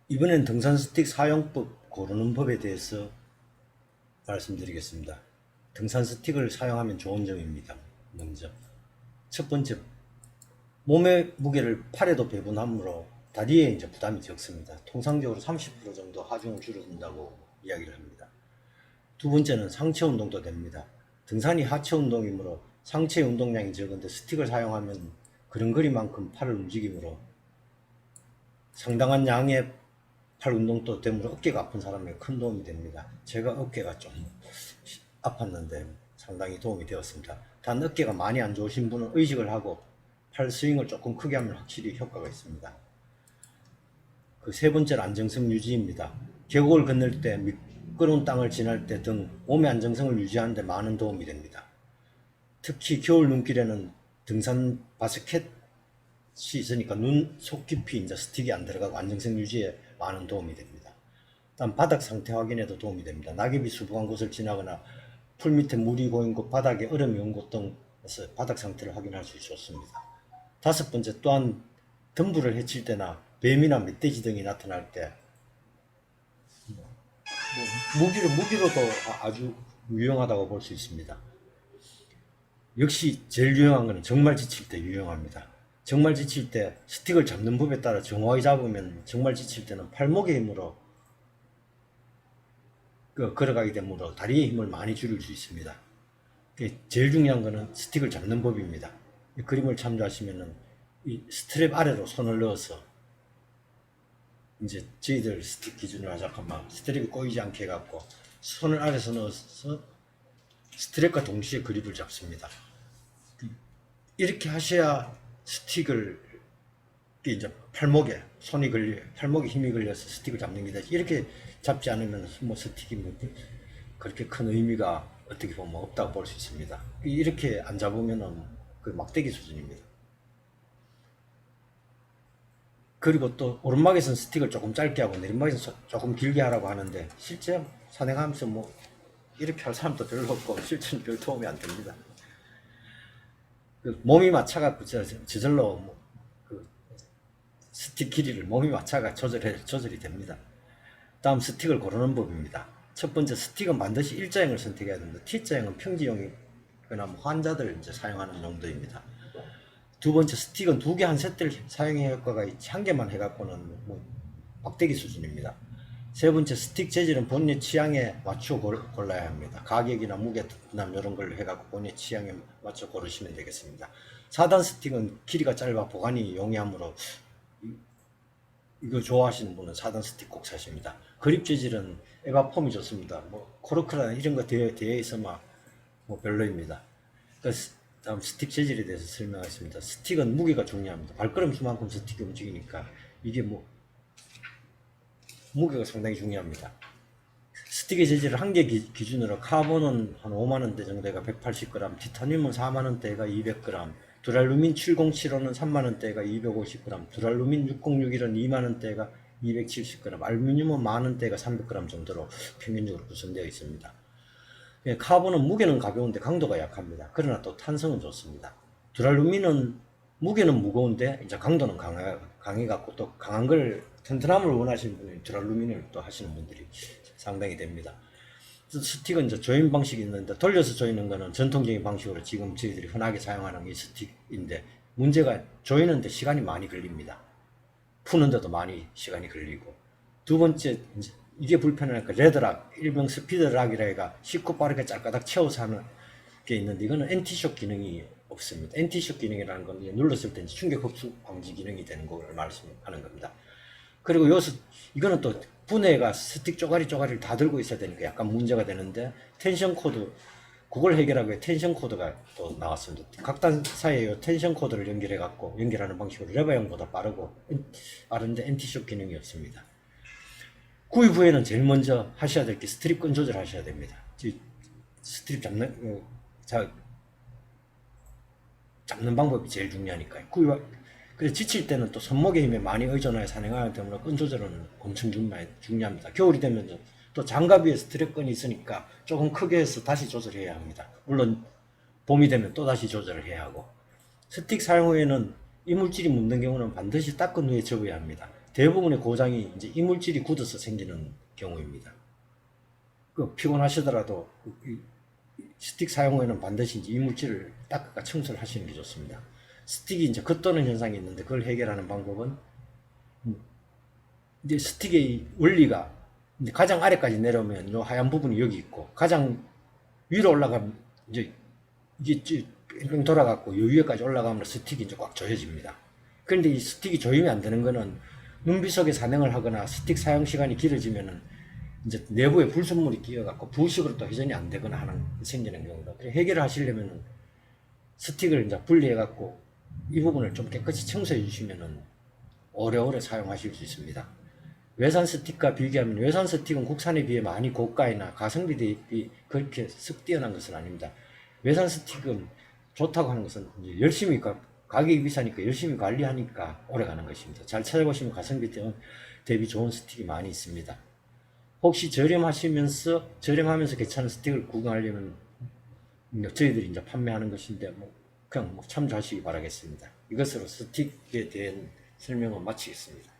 이번엔 등산 스틱 사용법 고르는 법에 대해서 말씀드리겠습니다. 등산 스틱을 사용하면 좋은 점입니다. 먼저 첫 번째, 몸의 무게를 팔에도 배분하므로 다리에 이제 부담이 적습니다. 통상적으로 30% 정도 하중을 줄여준다고 이야기를 합니다. 두 번째는 상체 운동도 됩니다. 등산이 하체 운동이므로 상체 운동량이 적은데 스틱을 사용하면 걸음걸이만큼 팔을 움직이므로 상당한 양의 팔 운동도 되므로 어깨가 아픈 사람에게 큰 도움이 됩니다. 제가 어깨가 좀 아팠는데 상당히 도움이 되었습니다. 단 어깨가 많이 안 좋으신 분은 의식을 하고 팔 스윙을 조금 크게 하면 확실히 효과가 있습니다. 그 세 번째는 안정성 유지입니다. 계곡을 건널 때, 미끄러운 땅을 지날 때 등 몸의 안정성을 유지하는 데 많은 도움이 됩니다. 특히 겨울 눈길에는 등산 바스켓이 있으니까 눈 속 깊이 이제 스틱이 안 들어가고 안정성 유지에 많은 도움이 됩니다. 다음 바닥 상태 확인에도 도움이 됩니다. 낙엽이 수북한 곳을 지나거나 풀 밑에 물이 고인 곳, 바닥에 얼음이 온 곳 등에서 바닥 상태를 확인할 수 있습니다. 다섯 번째, 또한 덤불을 해칠 때나 뱀이나 멧돼지 등이 나타날 때 무기로도 아주 유용하다고 볼 수 있습니다. 역시 제일 유용한 것은 정말 지칠 때 유용합니다. 정말 지칠 때 스틱을 잡는 법에 따라 정확히 잡으면 정말 지칠 때는 팔목의 힘으로 걸어가게 되므로 다리의 힘을 많이 줄일 수 있습니다. 제일 중요한 것은 스틱을 잡는 법입니다. 이 그림을 참조하시면은 이 스트랩 아래로 손을 넣어서 이제 저희들 스틱 기준으로 잠깐만 스트랩이 꼬이지 않게 해갖고 손을 아래서 넣어서 스트랩과 동시에 그립을 잡습니다. 이렇게 하셔야 스틱을 이제 팔목에 힘이 걸려서 스틱을 잡는 게 되지. 이렇게 잡지 않으면 뭐 스틱이 뭐 그렇게 큰 의미가 어떻게 보면 없다고 볼 수 있습니다. 이렇게 안 잡으면은 그 막대기 수준입니다. 그리고 또 오르막에서는 스틱을 조금 짧게 하고 내리막에서 조금 길게 하라고 하는데 실제 산행하면서 뭐 이렇게 할 사람도 별로 없고 실제는 별 도움이 안 됩니다. 몸이 맞춰갖고 저절로 그 스틱 길이를 몸이 맞춰가 조절이 됩니다. 다음 스틱을 고르는 법입니다. 첫 번째, 스틱은 반드시 일자형을 선택해야 됩니다. T자형은 평지용이거나 뭐 환자들 이제 사용하는 용도입니다. 두 번째, 스틱은 두 개 한 세트를 사용해 효과가 있지 한 개만 해갖고는 뭐 막대기 수준입니다. 세 번째, 스틱 재질은 본인의 취향에 맞춰 골라야 합니다. 가격이나 무게, 이런 걸 해갖고 본인의 취향에 맞춰 고르시면 되겠습니다. 4단 스틱은 길이가 짧아 보관이 용이하므로 이거 좋아하시는 분은 4단 스틱 꼭 사십니다. 그립 재질은 에바폼이 좋습니다. 뭐 코르크나 이런 거 되어 있으면 뭐 별로입니다. 다음 스틱 재질에 대해서 설명하겠습니다. 스틱은 무게가 중요합니다. 발걸음 수만큼 스틱이 움직이니까 이게 뭐 무게가 상당히 중요합니다. 스틱의 재질을 한 개 기준으로 카본은 한 5만원대 정도가 180g, 티타늄은 4만원대가 200g, 두랄루민 7075는 3만원대가 250g, 두랄루민 6061은 2만원대가 270g, 알루미늄은 만원대가 300g 정도로 평균적으로 구성되어 있습니다. 카본은 무게는 가벼운데 강도가 약합니다. 그러나 또 탄성은 좋습니다. 두랄루민은 무게는 무거운데 이제 강도는 강해갖고 또 강한 걸 튼튼함을 원하시는 분이 두랄루민을 또 하시는 분들이 상당히 됩니다. 스틱은 이제 조인 방식이 있는데 돌려서 조이는 거는 전통적인 방식으로 지금 저희들이 흔하게 사용하는 이 스틱인데 문제가 조이는데 시간이 많이 걸립니다. 푸는데도 많이 시간이 걸리고 두 번째 이게 불편하니까 레드락, 일명 스피드락이라 해가 쉽고 빠르게 짤까닥 채워서 하는 게 있는데 이거는 엔티쇼크 기능이 없습니다. 엔티쇼크 기능이라는 건 눌렀을 때 충격 흡수 방지 기능이 되는 걸 말씀하는 겁니다. 그리고 이거는 또 분해가 스틱 쪼가리를 다 들고 있어야 되니까 약간 문제가 되는데 텐션 코드, 그걸 해결하기 위해 텐션 코드가 또 나왔습니다. 각단 사이에 텐션 코드를 연결하는 방식으로 레버형보다 빠른데 엔티쇼크 기능이 없습니다. 구입 후에는 제일 먼저 하셔야 될 게 스트립 끈 조절하셔야 됩니다. 스트립 잡는 방법이 제일 중요하니까요. 그래서 지칠 때는 또 손목의 힘에 많이 의존하여 산행하기 때문에 끈 조절은 엄청 중요합니다. 겨울이 되면 또 장갑 위에 스트랩 끈이 있으니까 조금 크게 해서 다시 조절해야 합니다. 물론 봄이 되면 또 다시 조절을 해야 하고 스틱 사용 후에는 이물질이 묻는 경우는 반드시 닦은 후에 접어야 합니다. 대부분의 고장이 이제 이물질이 굳어서 생기는 경우입니다. 그 피곤하시더라도 스틱 사용 후에는 반드시 이제 이물질을 닦아가 청소를 하시는 게 좋습니다. 스틱이 이제 겉도는 현상이 있는데 그걸 해결하는 방법은 이제 스틱의 원리가 이제 가장 아래까지 내려오면 요 하얀 부분이 여기 있고 가장 위로 올라가면 이제 이게 뺑뺑 돌아갔고 요 위에까지 올라가면 스틱이 이제 꽉 조여집니다. 그런데 이 스틱이 조임이 안 되는 거는 눈비석에 산행을 하거나 스틱 사용 시간이 길어지면은 이제 내부에 불순물이 끼어갖고 부식으로 또 회전이 안 되거나 하는 생기는 경우다. 그래서 해결을 하시려면은 스틱을 이제 분리해갖고 이 부분을 좀 깨끗이 청소해 주시면은 오래오래 사용하실 수 있습니다. 외산 스틱과 비교하면 외산 스틱은 국산에 비해 많이 고가이나 가성비 대비 그렇게 썩 뛰어난 것은 아닙니다. 외산 스틱은 좋다고 하는 것은 이제 열심히 가격이 비싸니까 열심히 관리하니까 오래가는 것입니다. 잘 찾아보시면 가성비 대비 좋은 스틱이 많이 있습니다. 혹시 저렴하면서 괜찮은 스틱을 구경하려면 저희들이 이제 판매하는 것인데 그냥 참조하시기 바라겠습니다. 이것으로 스틱에 대한 설명은 마치겠습니다.